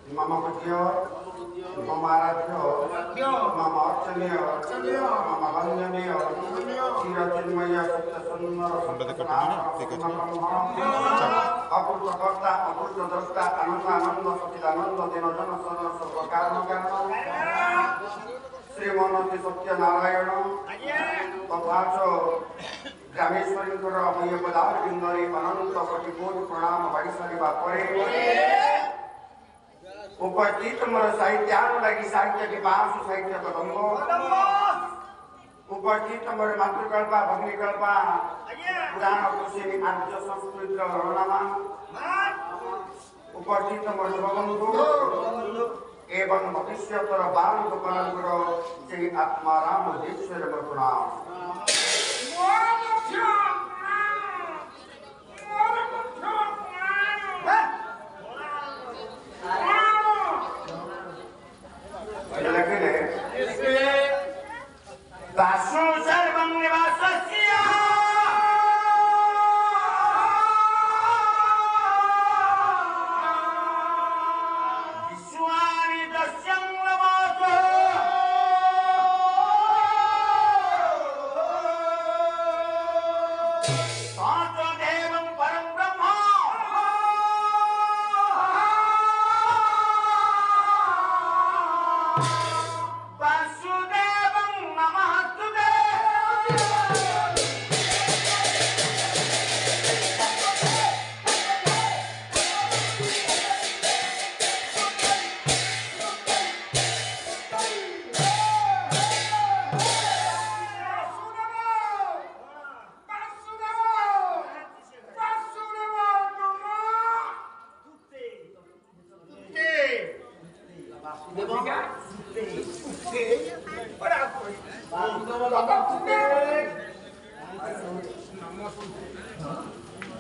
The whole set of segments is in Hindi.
Mama Kutio, Mama Ratio, Mama Archanio, Mama Vanyanio, Siratinmaya Sutta Apurta Costa, Apurta Dosta, Ananda Ananda Sotidananda, Dinodana Sana Sokarno Karno, Srimonati Satya Narayana, Tapacho, Rameshwarinkur Abhaya Padar Indari, Ananta Patipur Pranam Vaisari Bapore. उपस्थित मोर साहित्यानु लागि साहित्य के पासु साहित्य कदम्बो उपस्थित मोर मातृकल्पा भग्निकल्पा पुराण कुशेनी आर्य संस्कृत र वर्णनमा उपस्थित मोर बंधु एवं भविष्यत र बालक परमपुर श्री आत्माराम दीक्षर प्रणाम Basu sarvam nivasasya Vishwani dasyam namato Tato devam param brahma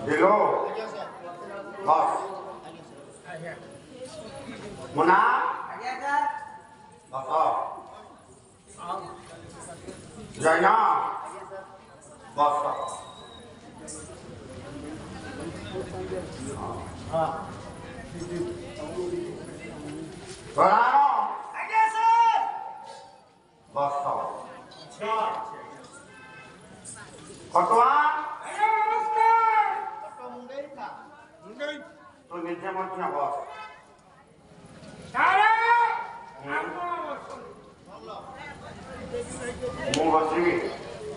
Hello, boss. Muna. Boss. Jaya. Boss. Barano. Boss. Kotwa. तो नीचे मत ना बॉस सारे मु बसबी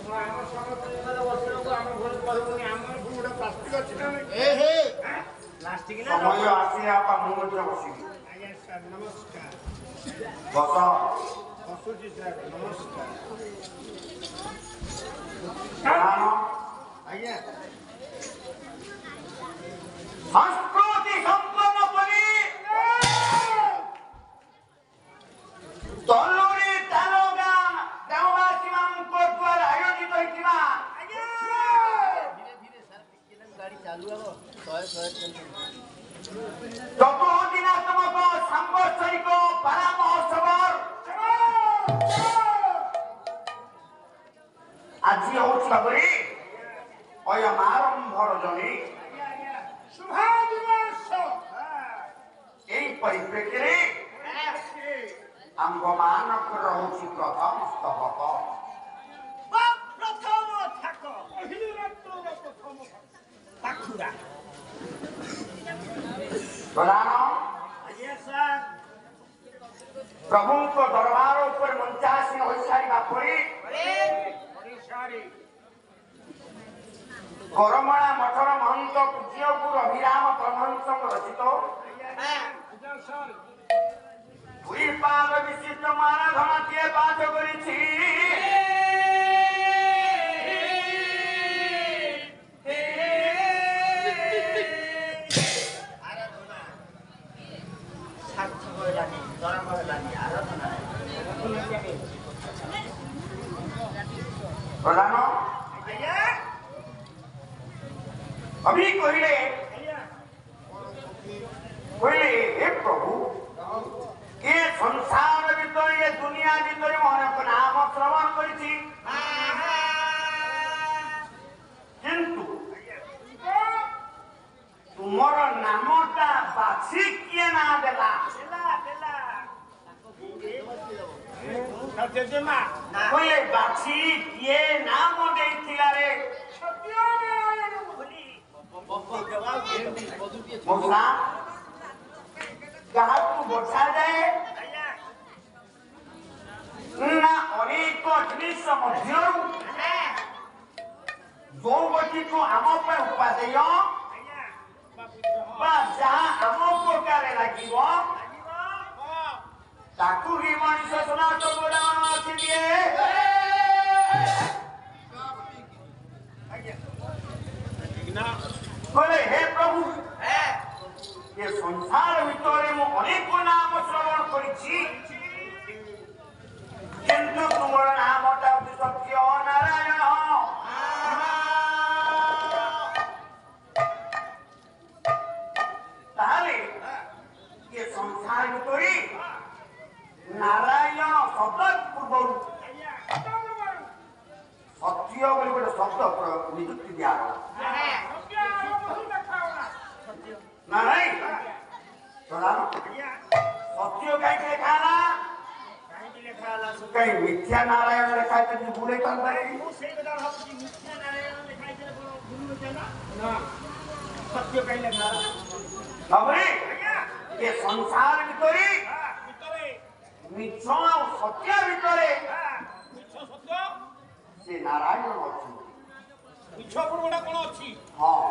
हम समस्त बसलो हम घर परबनी हमर गुडा प्लास्टिक अछि ना ए हे प्लास्टिक ना समय आसी आपा मु मत बसबी आज्ञा सर नमस्कार बस बसुजी सर नमस्कार हां आज्ञा संस्कृति संपन्न परि तल्लुरी तालगान देववासी मानक द्वारा आयोजित होइतिबा धीरे धीरे सर किलन गाड़ी चालू हो 100 चतुर्दिनात्मक सांवत्सरिक पारा महोत्सव आज होछि बाबरी अयम आरंभ रजनी এই পরিপ্রেক্ষিতে আম্ভ মানক রহুছি প্রথম স্তবক প্রথম থাক অহিরত্তর প্রথম পাখুরা প্রধান প্রভুଙ୍କ দরবার উপর মঞ্চাসীন হই সারিবা পরি করমণা মঠর মহন্ত পূজ্যপুর অভিরাম প্রবন্ধ রচিত দুই পাদ বিশিষ্ট মারাধনা দিয়ে পাঠ করেছি সার্থক হইলানি আরাধনা मुनि कहले हे प्रभु ये संसार भीतर ये दुनिया भीतर अनेक नाम श्रवण करिछि किंतु तुमर नामटा बाछी किए ना देला बोले बाछी किए नाम देथिला रे मौसा जहाँ तू बसा जाए ना अनेक जिनिस मध्यरु जो बची तू आम पे उपादेय बा जहाँ आम उपकारे लागिव ताकू ही मनुष्य सुना तो बोला अच्छी दिए बोले हे प्रभु ये संसार भितर मु अनेक नाम श्रवण करिछि किंतु तुमर नामटा सत्य नारायण ताले ये संसार भितर नारायण शब्द पूर्व सत्य बोली गोटे शब्द नियुक्ति दिया ना नहीं सत्य कहीं लिखा कहीं मिथ्या नारायण लिखा है तो भूले सत्य कहीं लिखा ये संसार भितर मिछ और सत्य भितर से नारायण अच्छी मिछ कौन अच्छी हाँ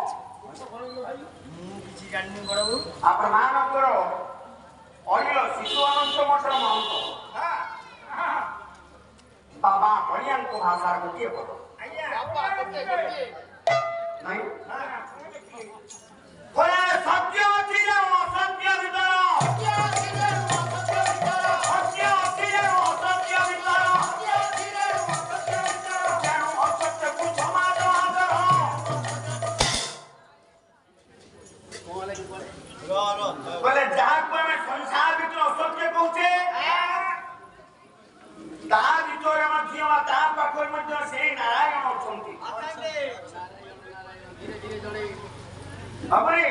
आप मानकर अल शिशु अनंत मठर महंत बाबा हरिया भाषा गोटे पद नहीं सत्य अच्छी असत्य भीतर सत्य अच्छी असत्य भीतर तेणु असत्य को समाधान बोले जहाँ को हमें संसार भीतर असत्य कहूचे ता भीतर मध्य ता पाखर मध्य से नारायण अछंती हमरे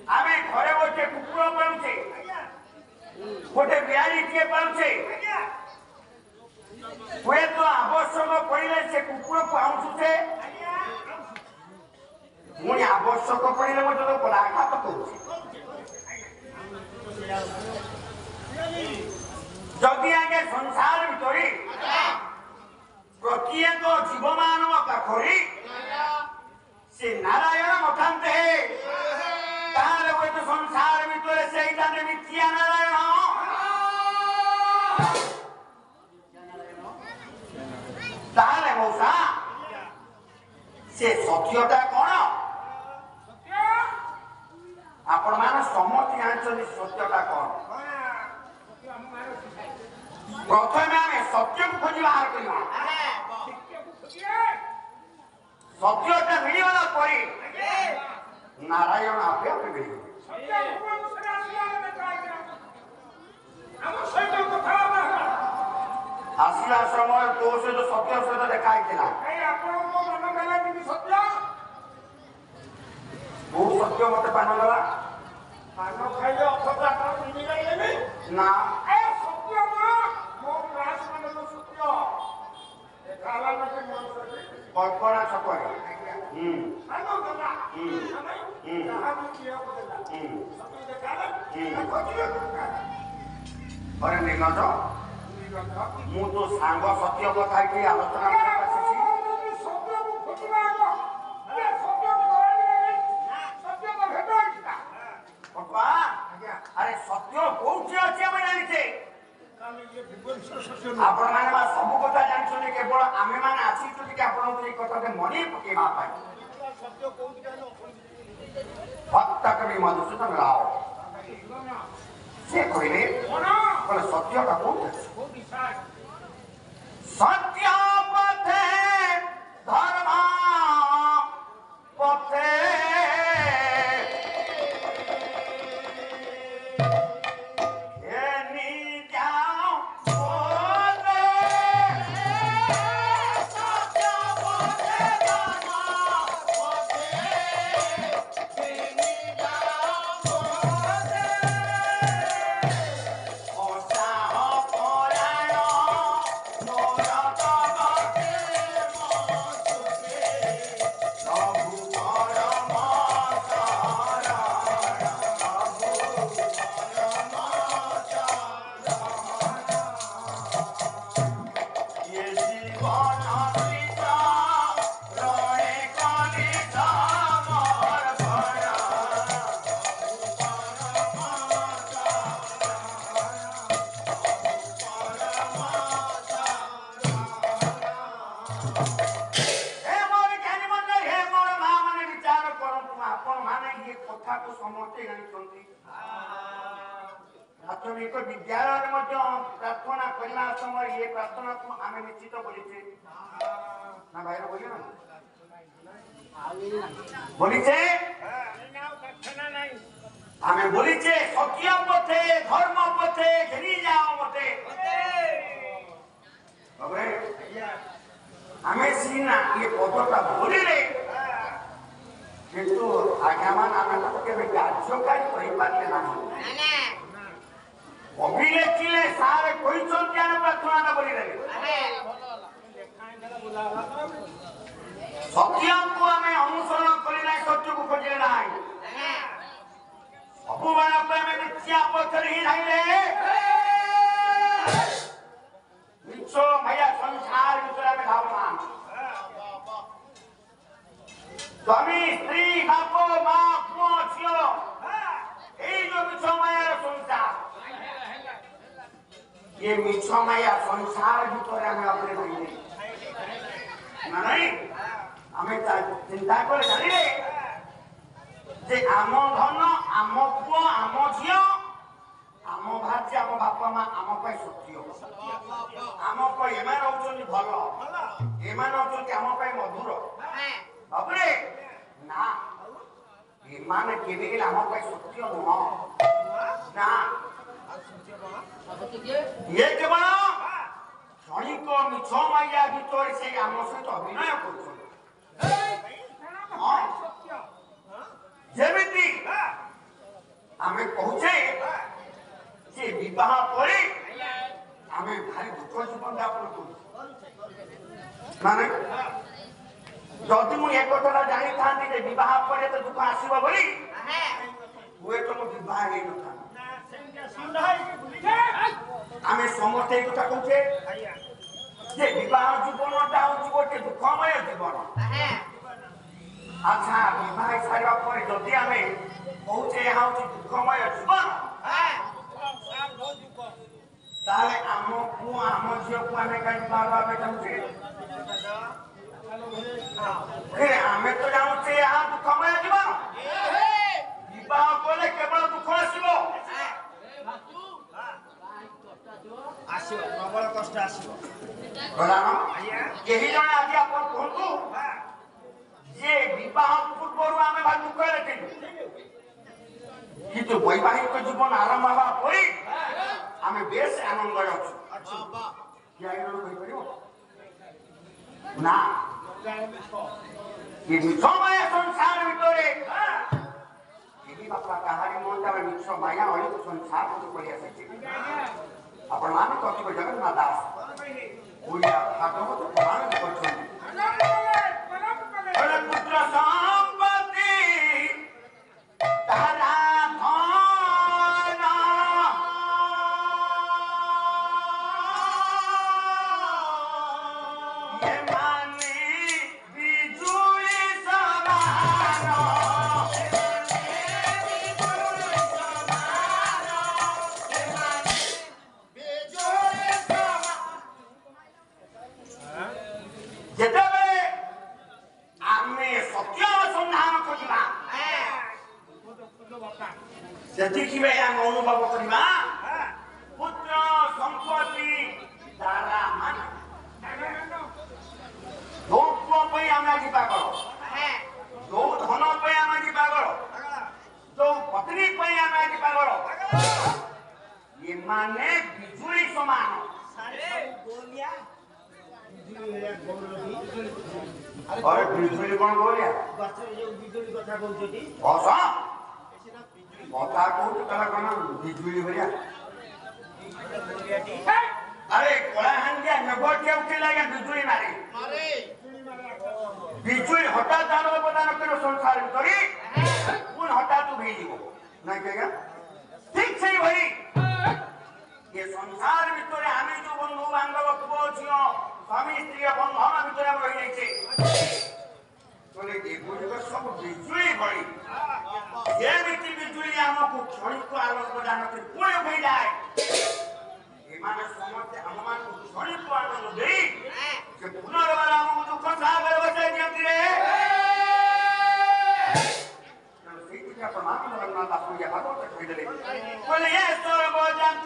आमे घरे बसे कुकुर पाउछे गोटे बिहारी के पाउछे हुए तो आवश्यक पड़े से कुकुर को आउछुछे मुझे आवश्यक पड़े मत तो पराघात करुछे जदि आगे संसार भीतर प्रत्येक जीव मानव पाखरी से नारायण नथांते तार तो संसार भीतर से मिथ्या नारायण ताले मौसा से सत्यटा कौन आपण मान समझ जानते सत्यटा कौन प्रथम आम सत्य को खोज बाहर करवा सत्यटा मिलगला पर नारायण आपे आपे मिल आसला समय तो सहित सत्य सहित देखा बहुत सत्य मत पान गला ना कल्पना छपरे अरे नीलज मु तो सांग सत्य कथा आलोचना अरे सत्य कौटी अच्छे जानी आपण मैंने सब कथा जानते केवल आम मैंने आसिक कथा मन पकेवा भक्त कवि मधुसूदन राव से कहले सत्य का सत्य पथे धर्म पथे प्राथमिक विद्यालय प्रार्थना करने समय ये प्रार्थना को आम निश्चित बोलीचे ना भाई बोलिए ना बोलीचे आम बोलीचे सत्य पथे धर्म पथे घेरी जाओ मते आम सीना ये पदटा बोलिले किंतु आगामान आम केवे कार्यकारी कहीपारे ना कविले चिले सारे कोई आम प्रार्थना बोली सत्य को आम अनुसरण करना सत्य को खोजे ना सब मिथ्या पथर ही रही मिछ मैया संसार भीतर आम धावना स्वामी स्त्री बाप माँ पुओ झील ये जो मिछ मायार संसार ये मिछ माया संसार भीतर आम अपने रही ना नहीं आम चिंता कर जानिले जे आम धन आम पुओ आम झील आम भाज्य आम बापा माँ आम सत्य आम एमान होउछन्ति भल एमान होउछन्ति आम मधुर बाबरे ना एमान केबे आम सत्य नुह ना ये केवल क्षणिक मिछ माया भीतर से आम सहित अभिनय कर जेमिति आमे कहूचे जे विवाह परे आमे भारी दुख जीवन यापन करू माने जदि मु एक कथा जानी थांती जे विवाह परे तो दुख आसीबो बोली हुए तो मु विवाह हे न था आमे समस्त एक कथा कहूचे जे विवाह जीवनटा होची गोटे दुखमय जीवन अच्छा विवाह सारा पर जदि आमे कहूचे यहाँ होची दुखमय जीवन ताले आम पुओ आम झील को आम कहीं बाबा में चाहूचे आम तो जानुचे यहाँ दुखमय जीवन विवाह कले केवल दुख आसो प्रबल कष्ट आसो यही जन आज आप कहतु जे विवाह पूर्व आम भाई दुख किंतु वैवाहिक जीवन आरंभ हवा पर आम बेस आनंद ना ये मिछ माया संसार भीतर बापा कहानी मन मिछ माया अनेक संसार आपण मान कथित जगन्नाथ दास ओडिया भागवत पुराण पुत्र संपत्ति तारा देखिए अनुभव करवा पुत्र संपत्ति तारा मान जो पुओ आम आज पागल जो धन आम आज पागल जो पत्नी आम आज पागल ये माने बिजुली समान अरे बिजुली कौन गोलिया बिजुली कथा कहते कथा कहूँ कला कौन बिजुली भरिया अरे कलाहांडिया मेघटिया उठेला बिजुली मारे बिजुली हठात दान प्रदान कर संसार करी पुन हठात उभे नहीं कहेगा ठीक से भाई ये संसार भीतर आम जो बंधु बांधव पुओ झील स्वामी स्त्री बंधन भीतर रही सब बिजुली भरी जेमिति बिजुली आमको क्षणिक आलोक प्रदान कर पुणी उभे जाए समस्ते आम मान क्षणिक आनंद दे पुनर्बार आमको दुख सागर बचाई दिखती रे प्रमाण जगन्नाथ दास भागवत कहीदेले बोले ये सर्वजन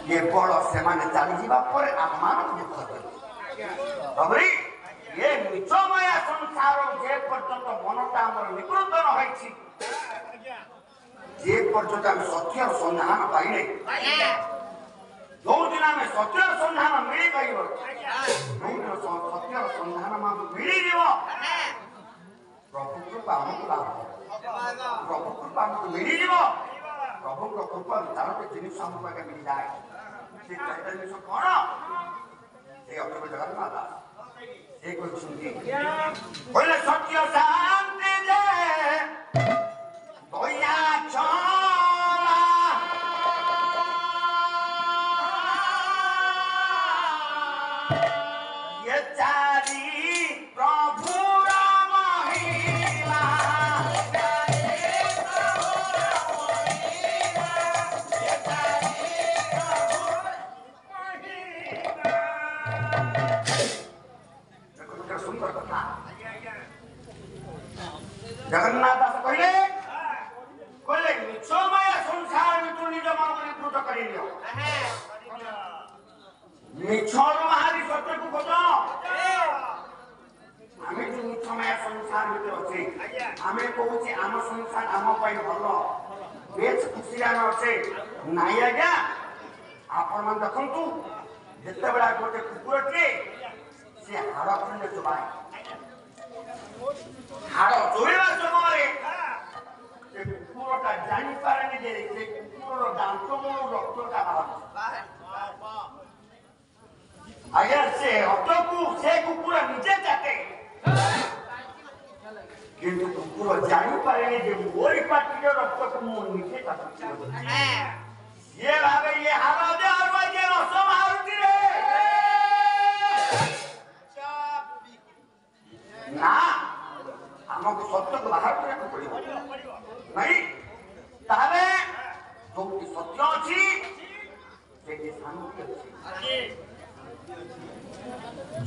केवल से चली जावा पर आत्मान दुख देवे ये मिछमय संसार जे पर्यंत मनटा आमर निवृत्त न होइछि जे पर्यंत आम सत्यर सन्धान पाइले जो दिन आम सत्यर सन्धान मिली पाइब सत्यर सन्धान मिली प्रभु कृपा आमको लाभ प्रभु कृपा आमको मिली प्रभु कृपा चारोटी जिनिस आम पाखे मिल जाए जिनिस कौन से अटक जगन्नाथ सत्य शांति दया क्षमा ये चारी प्रभु जगन्नाथ दास कहले कहले मिछमय संसार में निज मन को निवृत्त कर लियो मिछर महारी सत्य को खोज हमें जो मिछमय संसार में अच्छे हमें कहूँ आम संसार आम भल बेस खुशी आम अच्छे नाई आज्ञा आपण मैंने देखु जिते बड़ा गोटे कुकुरटे सी हाड़ खंडे चुबाए हाड़ चोरीवा समय कुकुरटा जानी पारे जे कुकुर दांत मूल रक्तटा बाहर आज्ञा से रक्त को से कुकुर निजे चाटे किंतु कुकुर जानी पारे जे मोरी पाटी रक्त को मु निजे चाटे ये भावे ये हारा दे और ये रस मारुति रे ना हमको सत्य को बाहर करने पड़ेगा नहीं ताले जो सत्य अच्छी से शांति अच्छी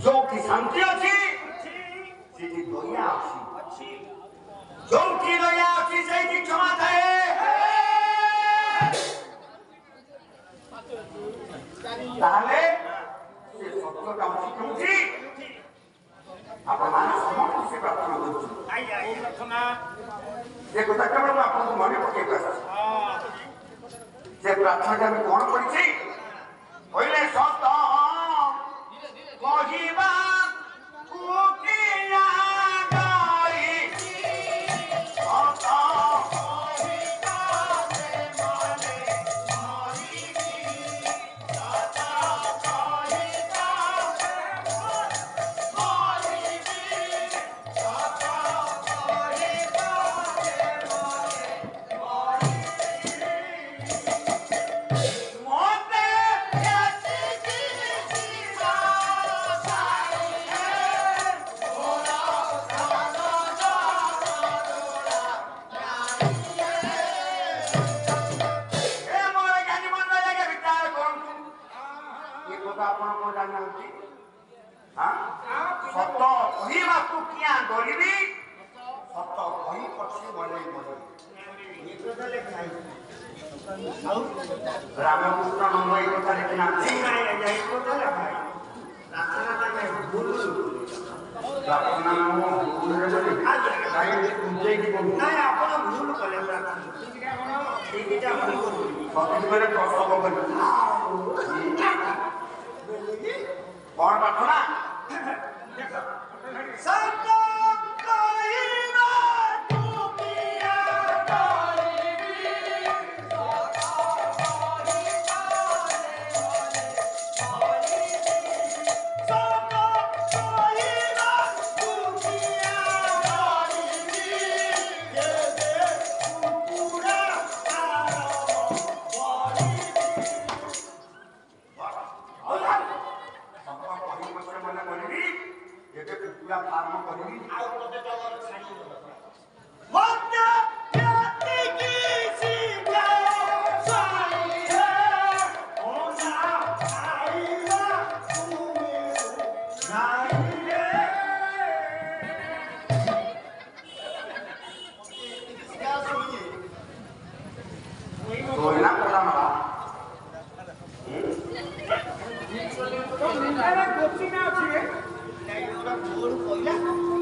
जो शांति अच्छी से दया अच्छी जो दया अच्छी से क्षमा थाए ताले से सत्यटा अच्छी क्यों आपण माने समस्त से प्रार्थना करू आई प्रार्थना जे कथा केवल आपन मने पके कर जे प्रार्थना के हम कोन पड़ी छी पहिले सत कहिबा कुकिया गई सत रामकृष्ण नंबर एक कथा लिखना कौन प्रार्थना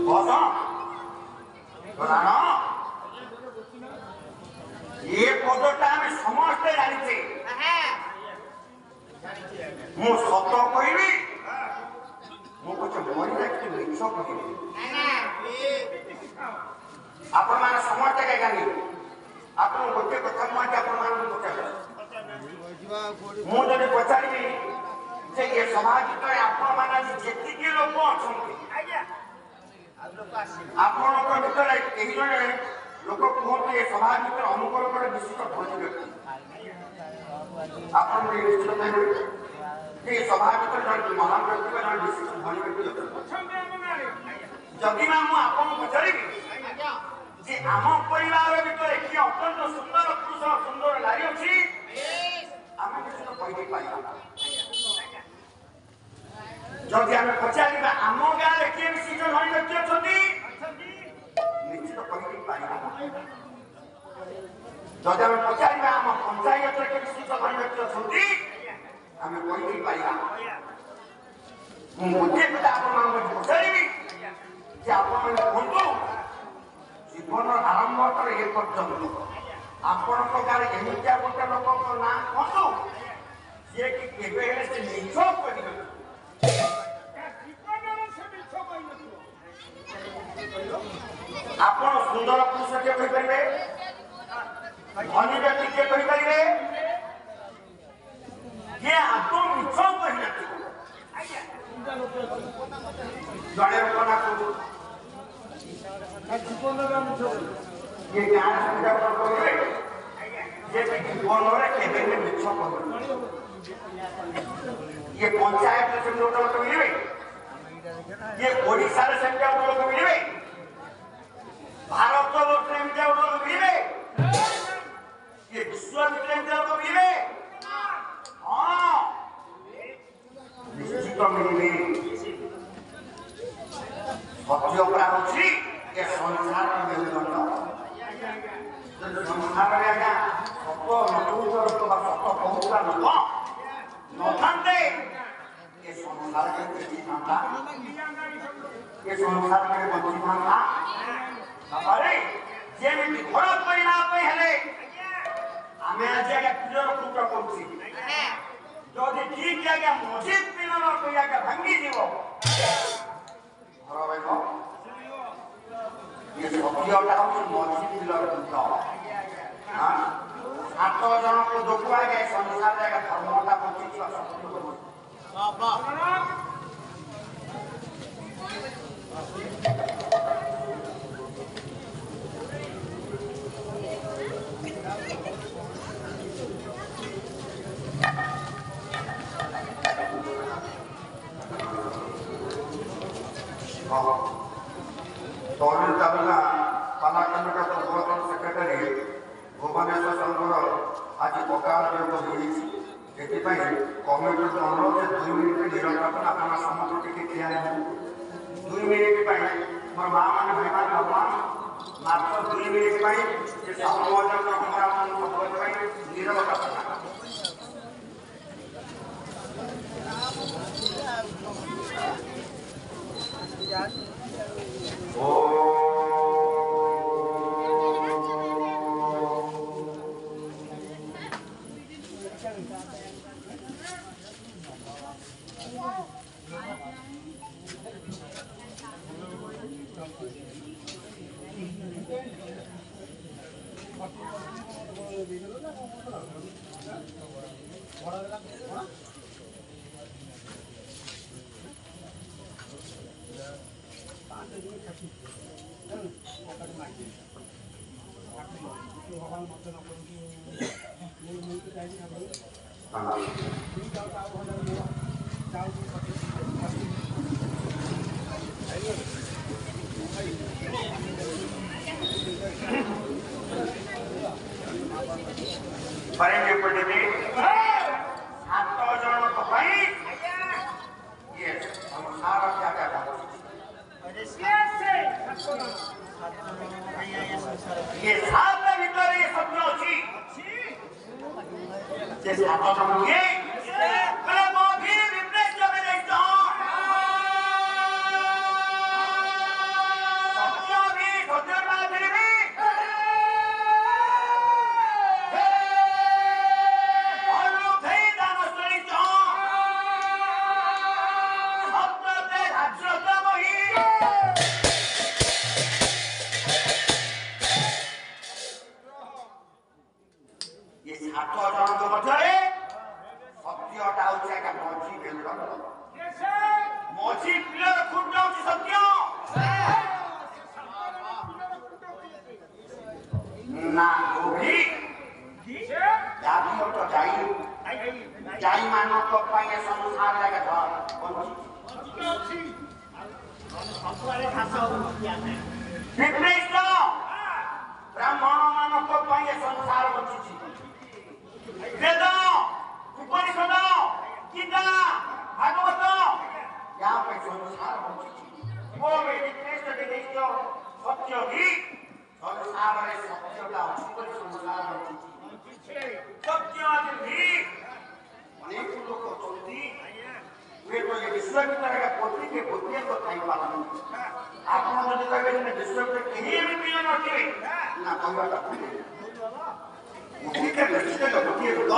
बस प्रधान ये पदटा आम समस्ते जानी मु सत कहबी मु पचे मरिना कि मिछ कहबी आपण माने समस्ते के जानी आपण गोटे कथा मु आज आपण माने पचार मु जदि पचारी जे ये समाज रे आपण माने जेति के लोक अछंती आपण को भीतर एही जने लोक कहते ये समाज भीतर अनुकूल करे विशिष्ट भोज व्यक्ति आपण रे निश्चित नहीं कि समाज भीतर जन महान व्यक्ति का जन विशिष्ट भोज व्यक्ति जदि ना मु आपण पचारी जे आम परिवार भीतर कि अत्यंत सुंदर पुरुष सुंदर नारी अछि आम निश्चित कहि पाइबा जदि आम पचारी आम गाँव में किए विशिष्ट धनी व्यक्ति अछंती निश्चित कहि पाइबा जदि आम पचारी आम पंचायत के विशिष्ट धनी व्यक्ति अछंती आम कहि पाइबा मु गोटे कथा आपण पचारी जे आपण कहतु जीवन आरंभ कर ए पर्यंत आपण गाँव एमितिया गोटे लोक ना कहतु जे कि केबे से निछो करि आपण सुंदर पुरुष के कहि परिबे धनी व्यक्ति के कहि परिबे ये आपको मिछ कहि नथि जड़े कोना को ये ज्ञान समझा करिबे जे कि जीवन रे केबे ने मिछ कहि ये पंचायत से लोक मिलबे ये ओडिशा रे संख्या लोक मिलबे भारत वर्ष में क्या लोग मिले ये विश्व में क्या लोग मिले हाँ निश्चित मिले सत्य अपराध होची ये संसार में मेरुदंड संसार में आज्ञा सत्य नटुचर तो सत्य कहूला न नथांते ये संसार के बंची थांता ये संसार के बंची थांता अरे जे मिति खराब परिणाम पे हेले आमे आज के क्लियर टुकड़ा करछि जदि ठीक जागा मस्जिद पिलर को जागा भांगी जीवो घर भाई ये सत्यटा हो मस्जिद पिलर टुकड़ा हां आठ जन को दोकुआ के संसार जागा धर्मटा पछी सत्य बाबा तौर तालुका पालाखंड का पूर्वतन सेक्रेटरी भुवनेश्वर संघर आज पकार कमिटी अनुरोध 2 मिनिट निरंतर अपना समस्त टी ठिया 2 मिनिट मोर माँ मैंने भाई भगवान मात्र 2 मिनिट हमारा निरवता परेंगे पड़े थे आप तो जानो तो भाई ये हम सारा क्या क्या ये साथ में भीतर ये सब जो छी जैसे आप तो जानो ये कल वो भी विपरीत जो मैं देखता हूँ ସତ୍ୟଟା ହଉଛି ଆଜ୍ଞା ମଝି ବେଲୁର ମଝି ପିଲର ଖୁଣ୍ଟ ହଉଛି ସତ୍ୟ ନା ଗୋଭି ଜାତି ତ ଯାଇ ମାନଙ୍କ ପାଇଁ ସଂସାର ଲାଗେ ନିର୍ଦ୍ଦିଷ୍ଟ ବ୍ରାହ୍ମଣ ମାନଙ୍କ ପାଇଁ ସଂସାର ବଞ୍ଚିଛି ବେଦ ଉପନିଷଦ ଗୀତା ଭାଗବତ ୟା ପାଇଁ ସଂସାର ବଞ୍ଚିଛି ସତ୍ୟ ବି ସଂସାରରେ ସତ୍ୟଟା ଅଛି ବୋଲି ସଂସାର ବଞ୍ଚିଛି ସତ୍ୟ ବି ଅନେକ ଲୋକ ଅଛନ୍ତି ହୁଏତ ଏ ବିଶ୍ୱ ଭିତରେ ପ୍ରତିକେ ଗୋଟିଏ କଥା ହେଇପାରନ୍ତି ଆପଣ ଯଦି କହିବେ ଯେ ବିଶ୍ୱ ଭିତରେ କେହି ଏମିତି ନଥିବେ ନା କହିବାଟା ଗୋଟିଏ ନିଶ୍ଚିତ ଗୋଟିଏ ଲୋକ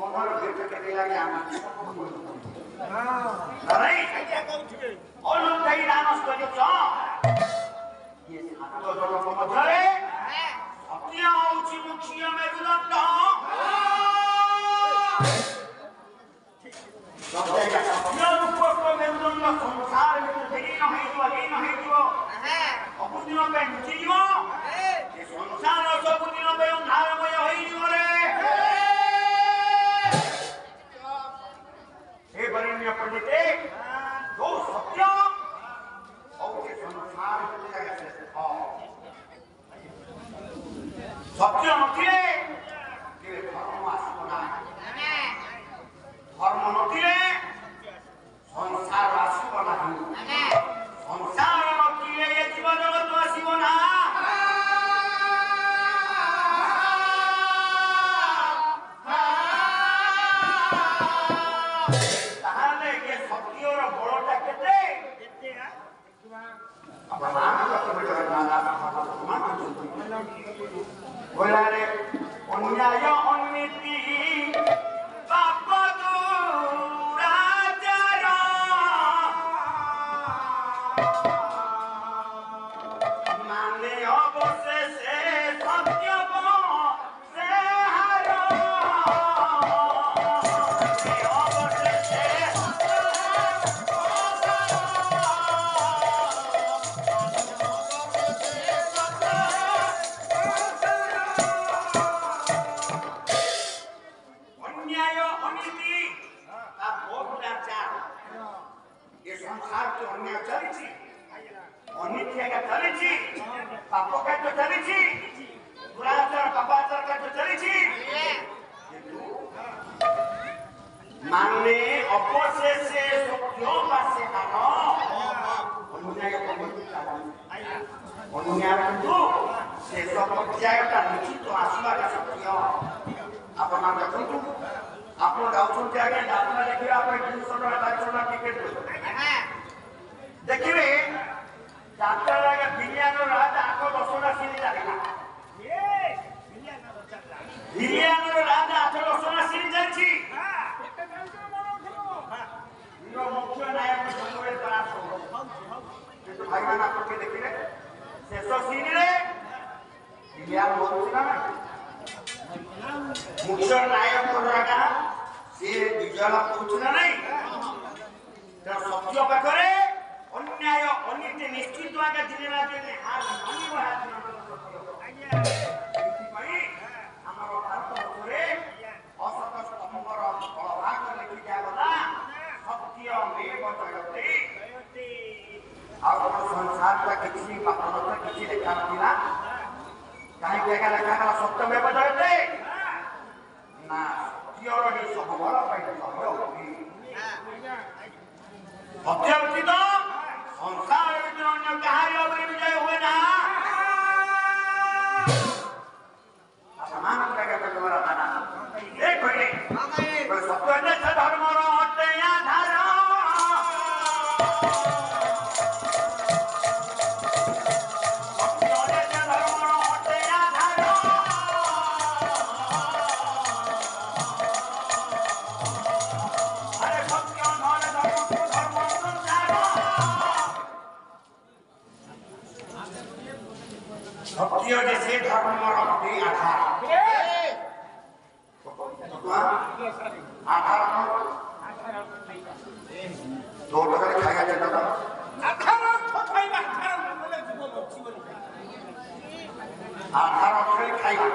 ଜୀବନର ଭେଟ କେତେ ଲାଗେ ଆମେ ଅନୁଯାୟୀ ଦାନ କରିଛ ମଧ୍ୟରେ ସତ୍ୟ ହଉଛି ମୁଖ୍ୟ ମେରୁଦଣ୍ଡ ମେରୁଦଣ୍ଡ ସଂସାର ବିଲୀନ ହେଇଯିବ ସବୁଦିନ ପାଇଁ ଲୁଚିଯିବ ସଂସାର ସବୁଦିନ ପାଇଁ ଅନ୍ଧାରମୟ ହେଇଯିବରେ हे बरेण्य पंडिते जो सत्य और संसार सत्य नथिले धर्म आसब ना धर्म नथिले संसार आसब ना संसार नथिले ये जीव जगत आसब ना बोलारे अन्याय अननीति पाप दुराचार माने अवशेषे सत्य से हार माने अवशेषे सत्य पासे हारो अन्याय अन्याय किंतु से पर्यायटा निश्चित आसवाटा सत्य आपण देखु आपण गाउछन्ते आगे डाक्टर देखिबे आपण 200 टका 400 टका टिकट देखिबे डाक्टर आगे बिलियानो रात 8 10 टा सीरी लागला बिलियानो रात 8 10 टा सीरी जाछि मुख्य नायक सबुरे खराब किंतु भाई मान आप देखिले शेष सीन रे बिलियान मरुछि ना मुख्य नायक कोरागा से विजय पुछ ना नहीं तो सत्य पाखरे अन्याय अनीति निश्चित आगे दिने ना दिने हार मानी हाथ भाई हमर भारत रे असत स्तंभर प्रभाव लिखि जागला सत्य में बचयते और संसार का किसी पापन किसी देखा नथिला काहे के लेखा कला सत्य में बचयते ना सत्यर ही सब बड़ पाई सत्य व्यतीत संसार भीतर अन्य कहारी अग्नि विजय हुए ना समान लगे तो तुम्हारा माना एक पहले तो सत्य ने धर्म रो हटे या धारा सत्य ने धर्म रो हटे या धारा अरे सत्य धर्म धर्म संसार सत्य जैसे धर्म रो हटे आधार আঠার দৌড় করে খাইয়া যেত না আঠার অক্ষরে খাইবা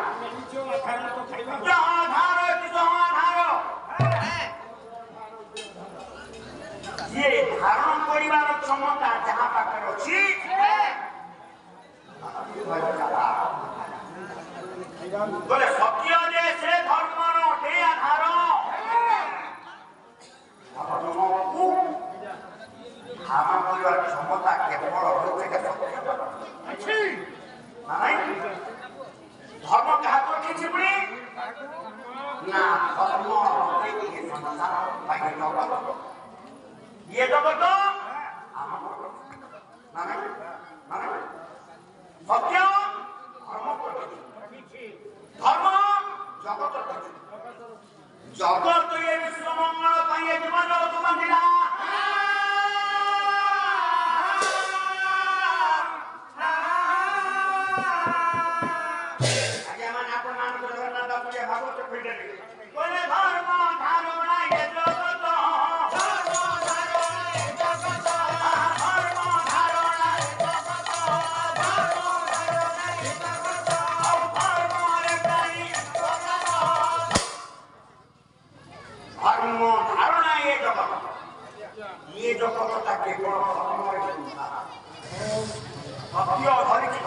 যে ধারণ করিবার ক্ষমতা যাহা পাখে অছি বলে সত্য যে সে ধর্মর অটে আধার ধারণ করিবার ক্ষমতা কেবল হচ্ছে সত্য নাই ধর্ম কাহাকে কিছু বলি না ধর্ম সংসার বাইরে জগৎ ইয়ে জগৎ আমার না সত্য ধর্ম জগৎ জগৎ এই বিশ্বমঙ্গল পাইয়ে জীবন জগৎ বান্ধিলা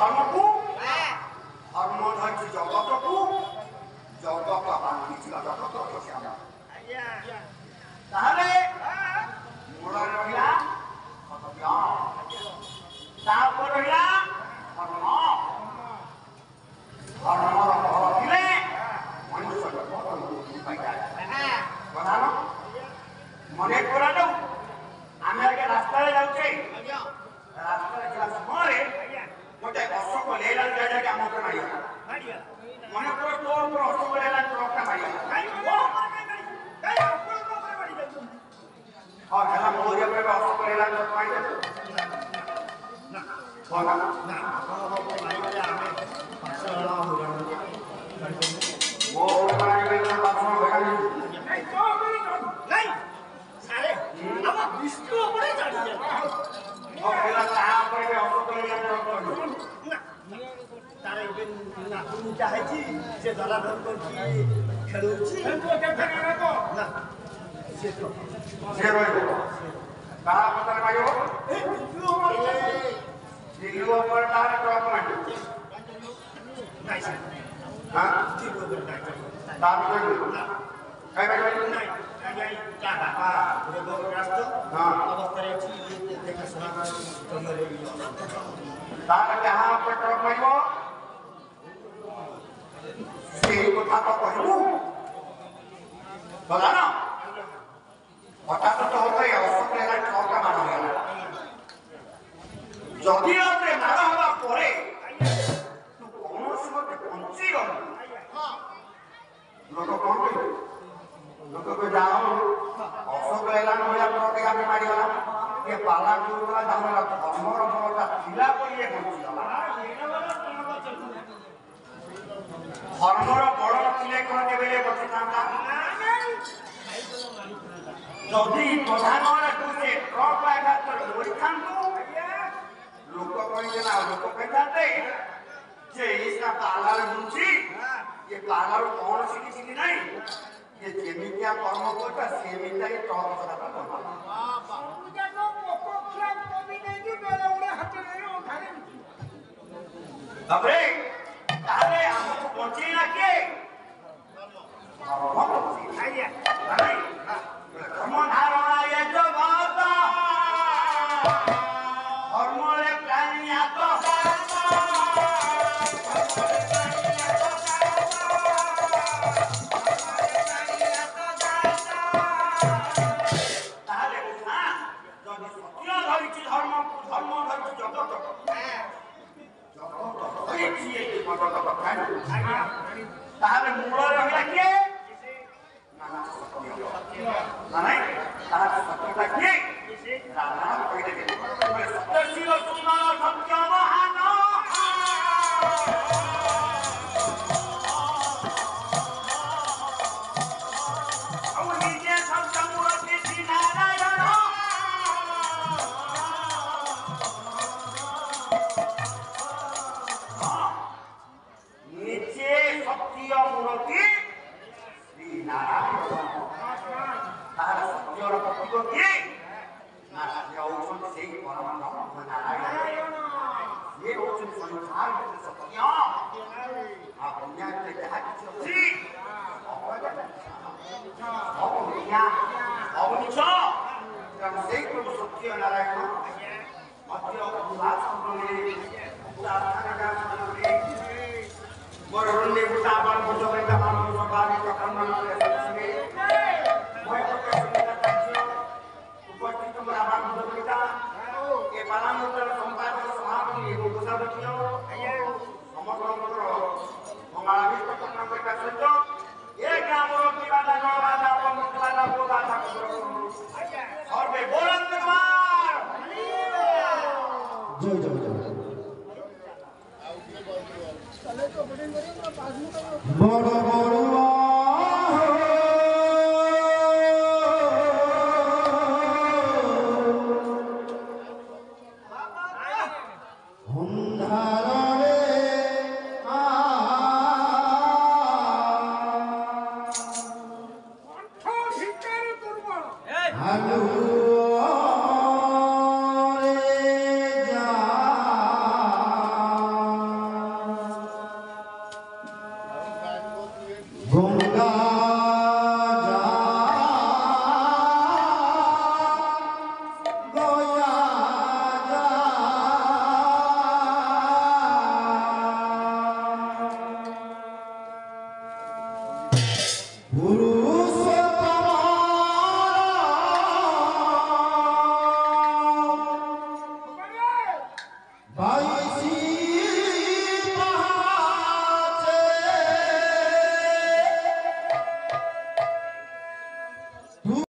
ধর্মকু ধর্ম ধরছি জগতকু জগত জগত তাহলে মূଳରେ ରହିଲା ସତ୍ୟ ତାପରେ ରହିଲା ଧର୍ମ ଧର୍ମର ଫଳ ଥିଲେ ମଣିଷ ପ୍ରଧାନ ମନେ କରାଯାଉ ଆମେ ଆଗେ ରାସ୍ତାରେ ଯାଉଛେ ରାସ୍ତାରେ ଯିବା ସମୟରେ ଗୋଟେ ଅଶୋକ ଲେଲାଣ୍ଡ ଜାଗାରେ ଆମ ଉପରେ ମାରିଗଲା ମନେ କର ତୋ ଉପରେ ଅଶୋକ ଲେଲାଣ୍ଡ ଟ୍ରକଟା ମାରିଗଲା ହଁ ହେଲା ମୋରି ଉପରେ ଅଶୋକ ଲେଲାଣ୍ଡ ଟ୍ରକ ମାରିଗଲା ମୋ ଉପରେ ମାରିଗଲା ବାଥରୁମ ଭେଗାନି ଆମ ବିଷ୍ଣୁ ଉପରେ ଚଢି ଯାଏ ତାହା ଉପରେ ଅଶୋକ ଲେଲାଣ୍ଡ ତାର ଏବେ ନାତୁଣୀଟା ହେଇଛି ସେ ଦଲାଧର କରୁଛି ଖେଳୁଛି ନା ସେ ରହିବ କାହା ପଥରେ ମାରିବ ଦିଲ୍ଲୀ ଉପରେ ତାର ଟ୍ରକ୍ ମାରିବ ଅବସ୍ଥାରେ ଦେଖାଶୁଣା ତାର ଯାହା ଉପରେ ଟ୍ରକ୍ ମାରିବ সেই কথা তো কহিবু বলা না হঠাৎ তো হতো অশোক লেলান্ড ଟ୍ରକଟା ମାଡ଼ ହେଇଗଲା ଯଦି ଉପରେ ମାଡ଼ ହେବା ପରେ ତୁ କୌଣସି ମତେ ବଞ୍ଚି ଗଲୁ ଲୋକ କଣ କହିବେ ଲୋକ ଯାଅ ଅଶୋକ ଲେଲାଣ୍ଡ ଭଳିଆ ଟ୍ରକ ଆମେ ମାରିଗଲା ଏ ପାଲା କରୁଥିଲା ତାଙ୍କର ଧର୍ମର ଫଳଟା ଥିଲା ବୋଲି ଏ ବଞ୍ଚିଗଲା ଧର୍ମର ବଳ ଥିଲେ କଣ କେବେ ବଞ୍ଚିଥାନ୍ତା ଯଦି ପ୍ରଧାନକୁ ସେ ଟ୍ରକ୍ ଆଘାତରେ ମରିଥାନ୍ତୁ ଲୋକ କହିଲେ ନା ଲୋକ କହିଥାନ୍ତେ ଯେ ଏଇଟା ପାଲାରେ ବୁଝି ଏ ପାଲାରୁ କଣ ଶିଖିଛି କି ନାହିଁ ଯେ ଯେମିତିଆ କର୍ମ କରୁଥା ସେମିତିଆ ଏ ଟ୍ରକ୍ କଥା ତାପରେ ତାହେଲେ ଆମକୁ ବଞ୍ଚେଇଲା କିଏ ଧର୍ମ ଧାରଣା ଏ ଜଗତ ଧର୍ମରେ ପ୍ରାଣୀ ଆତ ତାହେଲେ ଯଦି ସତ୍ୟ ଧରିଛି ଧର୍ମକୁ ଧର୍ମ ଧରିଛି ଜଗତ ତାହେଲେ ମୂଳରେ ରହିଲା କିଏ ତାହାର ସତ୍ୟତା କିଏ ରାମାୟଣ କହିଦେବେ ସତ୍ୟଶୀଳ ସୁନ୍ଦର ସତ୍ୟ ମହାନ କିଏ ନା ସେ ହଉଛନ୍ତି ସେଇ ପରମ ନାରାୟଣ ସିଏ ହଉଛନ୍ତି ସଂସାର ଭିତରେ ସତ୍ୟ ଆଉ ଦୁନିଆରେ ଯାହା କିଛି ଅଛି ସବୁ ମିଥ୍ୟା ସବୁ ମିଛ ତେଣୁ ସେଇ ପ୍ରଭୁ ସତ୍ୟ ନାରାୟଣ ମଧ୍ୟ ଉଲ୍ଲାସ ମୋର ରଣ୍ଡେ ଗୁଟା ବାଣ ବୁଝ ବେଟା ବାଣ ସବାରି ଚକ୍ରମ ରେ ସସିବେ মই ପଟେ ସୁନ୍ଦର କାର୍ଯ୍ୟ ଉପସ୍ଥିତ ମୋର ବାଣ ବୁଝ ବେଟା ଏ ବାଲାନନ୍ଦର ସମ୍ପାଦକ ସଭାପତି ଏବଂ କୋଷାଧ୍ୟକ୍ଷ ସମଗ୍ରଙ୍କର ମଙ୍ଗଳାଭିଷ୍ଟ କର୍ମ କରିବା ସହିତ ଏ ଗ୍ରାମର ପିଲାଟା ନବାଦା ପମୁଖବାଦା ବୋଦାଥା ସର୍ବେ ବୋଲନ୍ଦ କୁମାର ଜୟ ଜୟ ଜୟ বড় বড়ুয়া অন্ধারে কণ্ঠ ভিকারে দুর্বল আলু